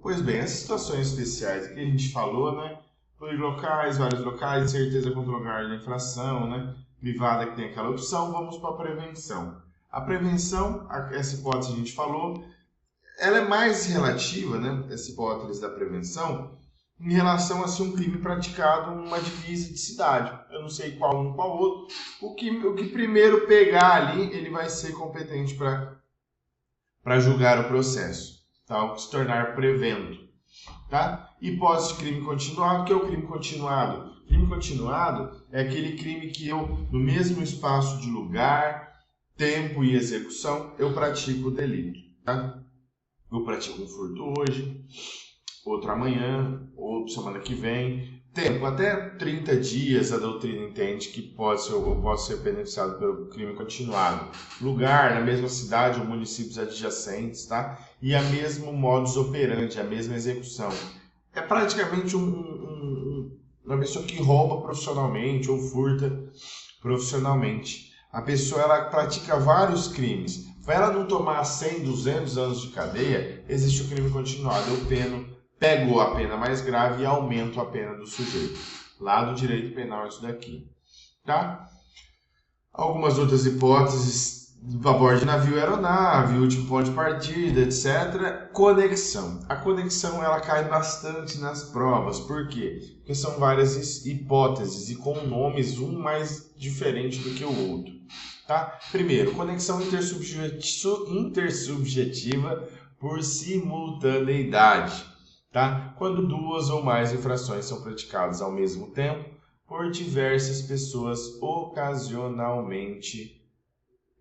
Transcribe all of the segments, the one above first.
Pois bem, essas situações especiais que a gente falou, né? Plurilocais, vários locais, incerteza quanto ao lugar da infração, né? Privada que tem aquela opção, vamos para a prevenção. A prevenção, essa hipótese que a gente falou, ela é mais relativa, né? Essa hipótese da prevenção, em relação a ser um crime praticado numa divisa de cidade. Eu não sei qual um, qual outro. O que primeiro pegar ali, ele vai ser competente para julgar o processo, tá? O que se tornar prevento, tá? Hipótese de crime continuado, que é o crime continuado? Crime continuado é aquele crime que eu, no mesmo espaço de lugar, tempo e execução, eu pratico o delito, tá? Eu pratico um furto hoje, outro amanhã, outro semana que vem. Tempo, até 30 dias a doutrina entende que eu posso ser beneficiado pelo crime continuado. Lugar, na mesma cidade ou municípios adjacentes, tá? E a mesmo modus operandi, a mesma execução. É praticamente uma pessoa que rouba profissionalmente ou furta profissionalmente. A pessoa ela pratica vários crimes. Para ela não tomar 100, 200 anos de cadeia, existe o crime continuado. Pego a pena mais grave e aumento a pena do sujeito. Lá do direito penal isso daqui. Tá? Algumas outras hipóteses, vapor de navio, aeronave, último ponto de partida, etc. Conexão. A conexão ela cai bastante nas provas. Por quê? Porque são várias hipóteses e com nomes um mais diferente do que o outro. Tá? Primeiro, conexão intersubjetiva por simultaneidade. Tá? Quando duas ou mais infrações são praticadas ao mesmo tempo por diversas pessoas ocasionalmente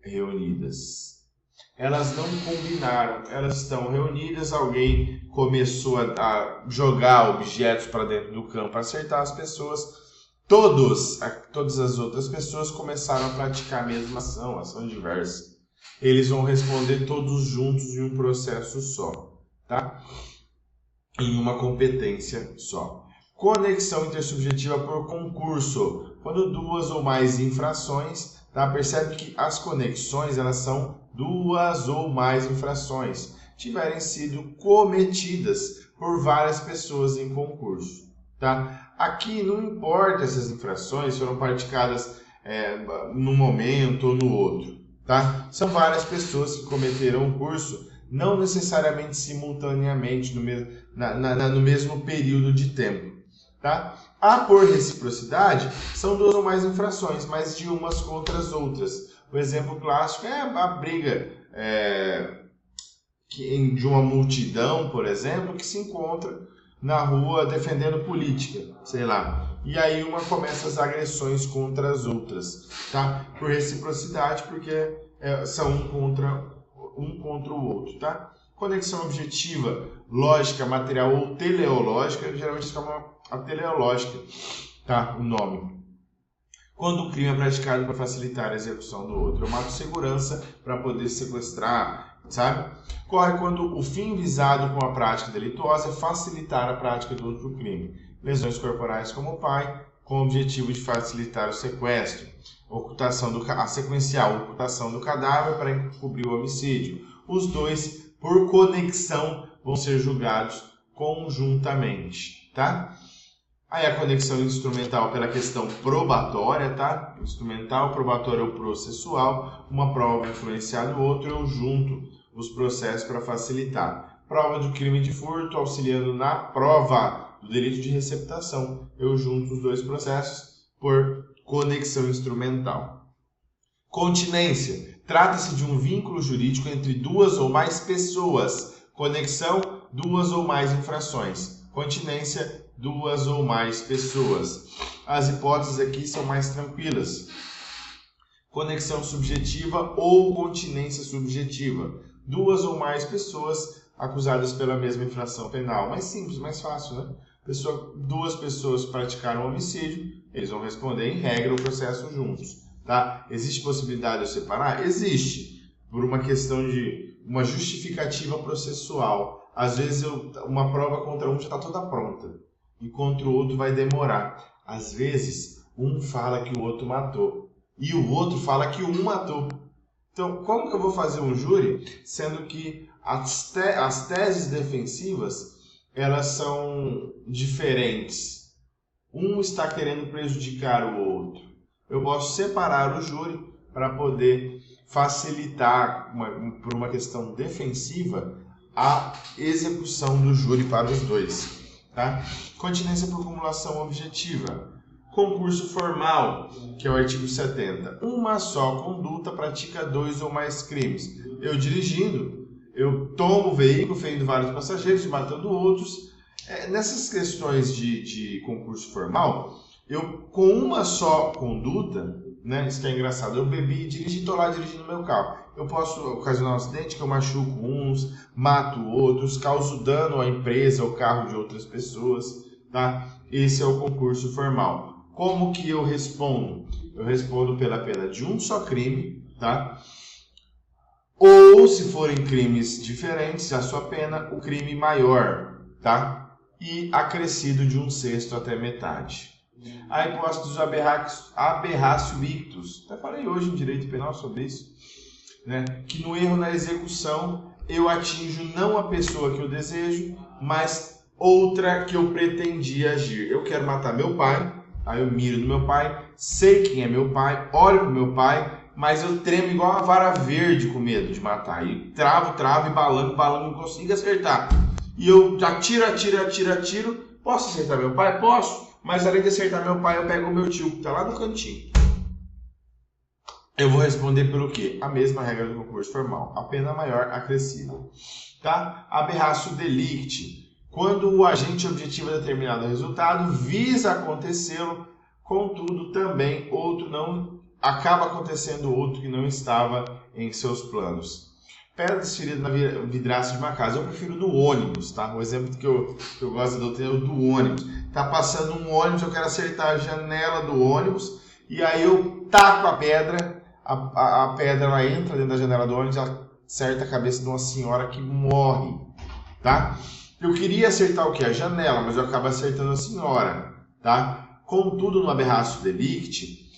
reunidas. Elas não combinaram, elas estão reunidas, alguém começou a jogar objetos para dentro do campo para acertar as pessoas, todas as outras pessoas começaram a praticar a mesma ação diversa. Eles vão responder todos juntos em um processo só, tá? Em uma competência só. Conexão intersubjetiva por concurso. Quando duas ou mais infrações, tá? Percebe que as conexões elas são duas ou mais infrações tiverem sido cometidas por várias pessoas em concurso, tá? Aqui não importa se as infrações foram praticadas num momento ou no outro, tá? São várias pessoas que cometeram o curso, não necessariamente simultaneamente no mesmo período de tempo, tá? A por reciprocidade são duas ou mais infrações, mas de umas contra as outras. O exemplo clássico é a briga de uma multidão, por exemplo, que se encontra na rua defendendo política, sei lá. E aí uma começa as agressões contra as outras, tá? Por reciprocidade, porque são um contra o outro, tá? Conexão objetiva, lógica, material ou teleológica, geralmente se chama a teleológica, tá? O nome. Quando o crime é praticado para facilitar a execução do outro. Eu mato segurança para poder sequestrar, sabe? Ocorre quando o fim visado com a prática delituosa é facilitar a prática do outro crime. Lesões corporais como o pai, com o objetivo de facilitar o sequestro. A sequencial ocultação do cadáver para encobrir o homicídio. Os dois, por conexão, vão ser julgados conjuntamente, tá? Aí a conexão instrumental pela questão probatória, tá? Instrumental, probatória ou processual. Uma prova influenciar o outro, eu junto os processos para facilitar. Prova do crime de furto, auxiliando na prova do delito de receptação. Eu junto os dois processos por conexão instrumental. Continência. Trata-se de um vínculo jurídico entre duas ou mais pessoas. Conexão, duas ou mais infrações. Continência, duas ou mais pessoas. As hipóteses aqui são mais tranquilas. Conexão subjetiva ou continência subjetiva. Duas ou mais pessoas acusadas pela mesma infração penal. Mais simples, mais fácil, né? Duas pessoas praticaram homicídio, eles vão responder em regra o processo juntos. Tá? Existe possibilidade de eu separar? Existe, por uma questão de uma justificativa processual. Às vezes uma prova contra um já está toda pronta e contra o outro vai demorar. Às vezes um fala que o outro matou e o outro fala que um matou. Então, como que eu vou fazer um júri, sendo que as teses defensivas elas são diferentes. Um está querendo prejudicar o outro. Eu posso separar o júri para poder facilitar, por uma questão defensiva, a execução do júri para os dois. Tá? Continência por cumulação objetiva. Concurso formal, que é o artigo 70. Uma só conduta pratica 2 ou mais crimes. Eu dirigindo, eu tomo o veículo, ferindo vários passageiros e matando outros. Nessas questões de concurso formal, eu com uma só conduta, né, isso que é engraçado, eu bebi e dirigi e estou lá dirigindo meu carro. Eu posso ocasionar um acidente que eu machuco uns, mato outros, causo dano à empresa ou carro de outras pessoas. Tá? Esse é o concurso formal. Como que eu respondo? Eu respondo pela pena de um só crime, tá? Ou, se forem crimes diferentes, a sua pena, o crime maior, tá? E acrescido de 1/6 até metade. A hipótese dos aberratio ictus. Até falei hoje em direito penal sobre isso, né? Que no erro na execução eu atinjo não a pessoa que eu desejo, mas outra que eu pretendia agir. Eu quero matar meu pai, aí eu miro no meu pai, sei quem é meu pai, olho para o meu pai, mas eu tremo igual uma vara verde com medo de matar. E travo e balando, não consigo acertar. E eu atiro. Posso acertar meu pai? Posso. Mas além de acertar meu pai, eu pego o meu tio, que está lá no cantinho. Eu vou responder pelo quê? A mesma regra do concurso formal. A pena maior acrescível. Tá? Aberratio delicti. Quando o agente objetiva determinado resultado visa acontecê-lo, contudo também outro não acaba acontecendo outro que não estava em seus planos. Pedra desferida na vidraça de uma casa. Eu prefiro no ônibus, tá? O exemplo que eu gosto de ter é o do ônibus. Tá passando um ônibus, eu quero acertar a janela do ônibus e aí eu taco a pedra, a pedra ela entra dentro da janela do ônibus, ela acerta a cabeça de uma senhora que morre, tá? Eu queria acertar o que? A janela, mas eu acabo acertando a senhora, tá? Contudo, no aberratio delicti,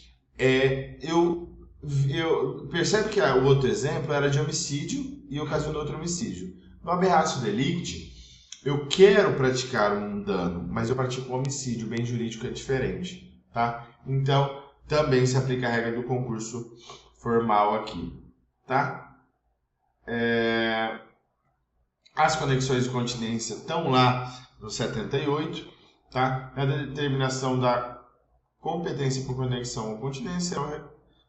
percebe que o outro exemplo era de homicídio e ocasionou outro homicídio. No aberratio delicti, eu quero praticar um dano, mas eu pratico um homicídio, o bem jurídico é diferente, tá? Então, também se aplica a regra do concurso formal aqui, tá? As conexões de continência estão lá no 78, tá? Na determinação da competência por conexão ou continência,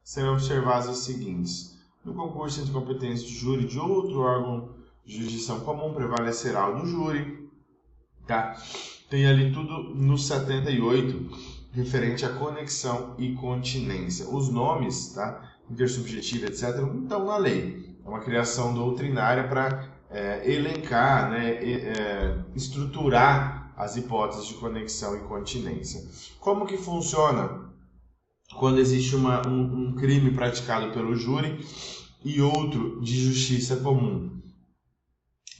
serão observadas as seguintes. No concurso entre competência de júri de outro órgão de jurisdição comum, prevalecerá o do júri. Tá? Tem ali tudo no 78, referente à conexão e continência. Os nomes, tá? Intersubjetivo, etc., não estão na lei. É uma criação doutrinária para elencar, né? Estruturar as hipóteses de conexão e continência. Como que funciona quando existe um crime praticado pelo júri e outro de justiça comum?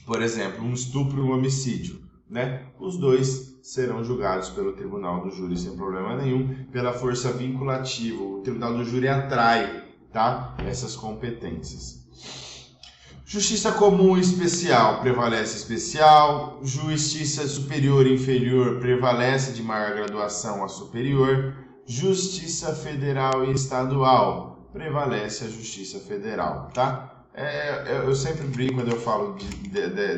Por exemplo, um estupro e um homicídio, né? Os dois serão julgados pelo tribunal do júri sem problema nenhum, pela força vinculativa. O tribunal do júri atrai, tá? Essas competências. Justiça comum e especial, prevalece especial. Justiça superior e inferior, prevalece de maior graduação a superior. Justiça federal e estadual, prevalece a justiça federal, tá? Eu sempre brinco quando eu falo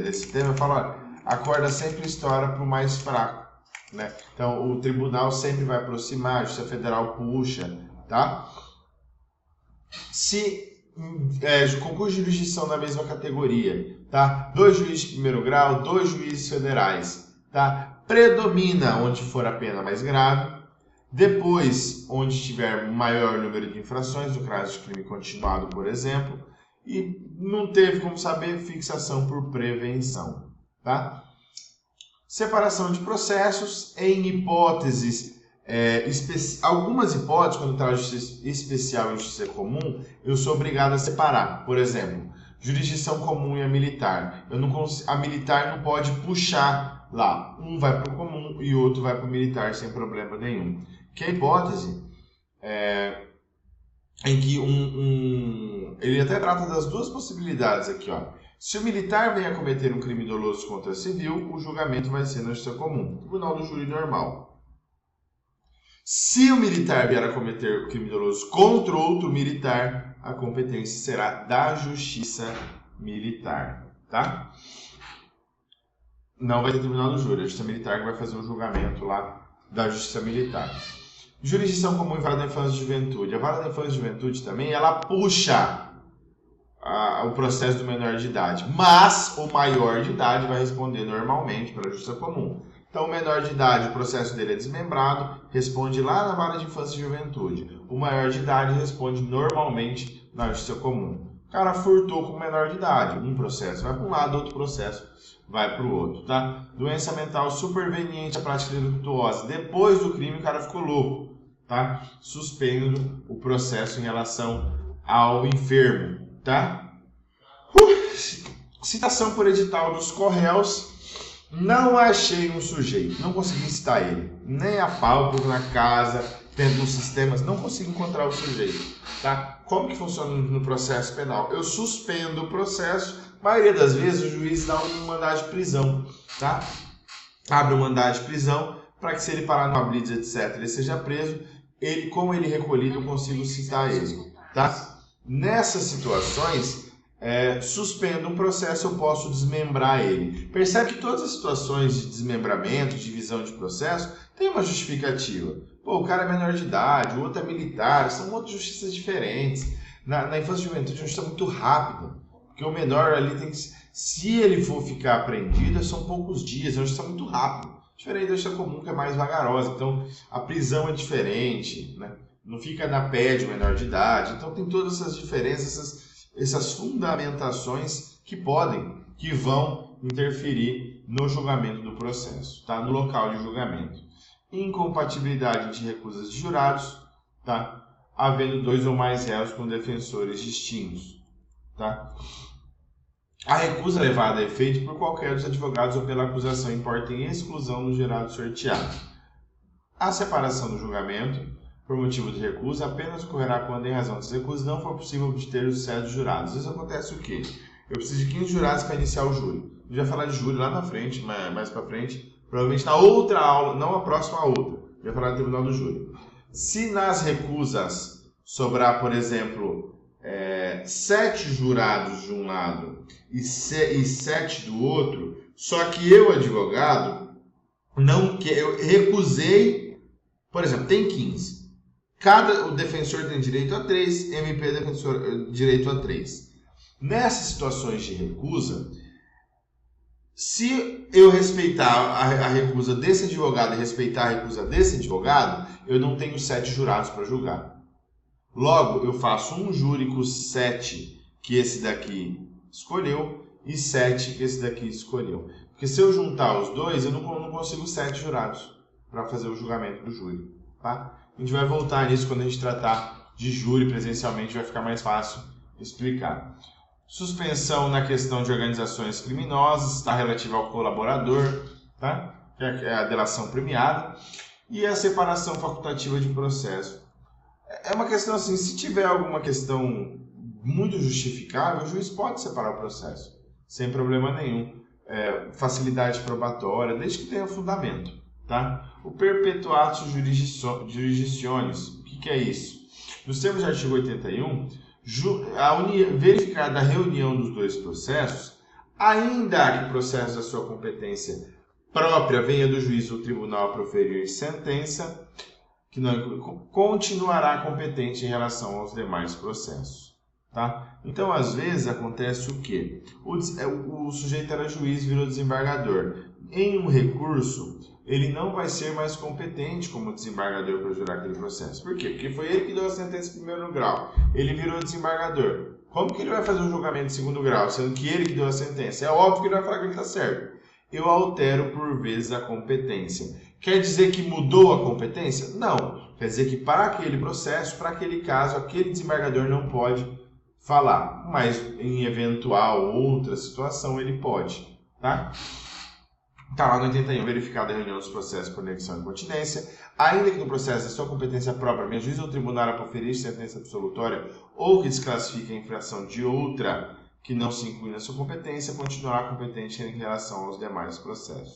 desse tema, eu falo, olha, a corda sempre estoura para o mais fraco, né? Então, o tribunal sempre vai aproximar, a justiça federal puxa, tá? Se concurso de jurisdição da mesma categoria, tá? 2 juízes de primeiro grau, 2 juízes federais, tá? Predomina onde for a pena mais grave. Depois, onde tiver maior número de infrações, no caso de crime continuado, por exemplo, e não teve como saber, fixação por prevenção, tá? Separação de processos em hipóteses, algumas hipóteses, quando está a justiça especial e justiça comum, eu sou obrigado a separar. Por exemplo, jurisdição comum e a militar. A militar não pode puxar lá. Um vai para o comum e o outro vai para o militar sem problema nenhum. Que é a hipótese em que ele até trata das duas possibilidades aqui, ó. Se o militar vem a cometer um crime doloso contra civil, o julgamento vai ser na justiça comum, tribunal do júri normal. Se o militar vier a cometer um crime doloso contra outro militar, a competência será da justiça militar, tá? Não vai ter tribunal do júri, a justiça militar que vai fazer o julgamento lá da justiça militar. Jurisdição comum e vara da infância e juventude. A vara da infância e juventude também, ela puxa o processo do menor de idade, mas o maior de idade vai responder normalmente para a justiça comum. Então, o menor de idade, o processo dele é desmembrado, responde lá na vara de infância e juventude. O maior de idade responde normalmente na justiça comum. O cara furtou com o menor de idade, um processo vai para um lado, outro processo vai para o outro, tá? Doença mental superveniente à prática delituosa. Depois do crime, o cara ficou louco, tá? Suspendo o processo em relação ao enfermo, tá? Citação por edital dos corréus. Não achei um sujeito, não consegui citar ele, nem a pau, na casa, dentro dos sistemas, não consigo encontrar o sujeito, tá? Como que funciona no processo penal? Eu suspendo o processo, a maioria das vezes o juiz dá um mandado de prisão, tá? Abre um mandado de prisão para que, se ele parar numa blitz, etc., ele seja preso. Como ele recolhido, eu consigo citar ele, tá? Nessas situações, suspendo um processo, eu posso desmembrar ele. Percebe que todas as situações de desmembramento, divisão de processo, tem uma justificativa. Pô, o cara é menor de idade, o outro é militar, são outras justiças diferentes. Na infância e juventude, a justiça é muito rápida, porque o menor ali tem que... Se ele for ficar apreendido, são poucos dias, é uma justiça muito rápida. Diferente da justiça comum, que é mais vagarosa. Então, a prisão é diferente, né? Não fica na pé de menor de idade. Então, tem todas essas diferenças, essas fundamentações que vão interferir no julgamento do processo, tá? No local de julgamento. Incompatibilidade de recusas de jurados, tá? Havendo 2 ou mais réus com defensores distintos, tá? A recusa levada a efeito por qualquer dos advogados ou pela acusação importa em exclusão no jurado sorteado. A separação do julgamento por motivo de recusa apenas ocorrerá quando, em razão das recusas, não for possível obter o sucesso dos jurados. Às vezes acontece o quê? Eu preciso de 15 jurados para iniciar o júri. Eu já falar de júri lá na frente, mais para frente, provavelmente na outra aula, não a próxima, a outra. Eu já falar do tribunal do júri. Se nas recusas sobrar, por exemplo, 7 jurados de um lado e 7 do outro, só que eu, advogado, eu recusei, por exemplo, tem 15. O defensor tem direito a 3, MP defensor direito a 3. Nessas situações de recusa, se eu respeitar a recusa desse advogado e respeitar a recusa desse advogado, eu não tenho 7 jurados para julgar. Logo, eu faço um júri com 7 que esse daqui escolheu e 7 que esse daqui escolheu. Porque se eu juntar os dois, eu não consigo 7 jurados para fazer o julgamento do júri, tá? A gente vai voltar nisso quando a gente tratar de júri presencialmente, vai ficar mais fácil explicar. Suspensão na questão de organizações criminosas, está relativa ao colaborador, tá? Que é a delação premiada. E a separação facultativa de processo. É uma questão assim, se tiver alguma questão muito justificável, o juiz pode separar o processo, sem problema nenhum. Facilidade probatória, desde que tenha fundamento, tá? O perpetuatio jurisdicionis, o que é isso? Nos termos do artigo 81, verificada a reunião dos dois processos, ainda que o processo da sua competência própria venha do juiz ou tribunal a proferir sentença, que não continuará competente em relação aos demais processos, tá? Então, às vezes, acontece o quê? O sujeito era juiz, virou desembargador. Em um recurso, ele não vai ser mais competente como desembargador para jurar aquele processo. Por quê? Porque foi ele que deu a sentença em primeiro grau. Ele virou desembargador. Como que ele vai fazer um julgamento em segundo grau, sendo que ele que deu a sentença? É óbvio que ele vai falar que ele está certo. Eu altero por vezes a competência. Quer dizer que mudou a competência? Não. Quer dizer que para aquele processo, para aquele caso, aquele desembargador não pode falar. Mas em eventual outra situação ele pode, tá? Está lá no 81, verificada a reunião dos processos por conexão e continência, ainda que no processo da sua competência própria, venha juiz ou tribunal a proferir sentença absolutória ou que desclassifique a infração de outra que não se inclui na sua competência continuará competente em relação aos demais processos.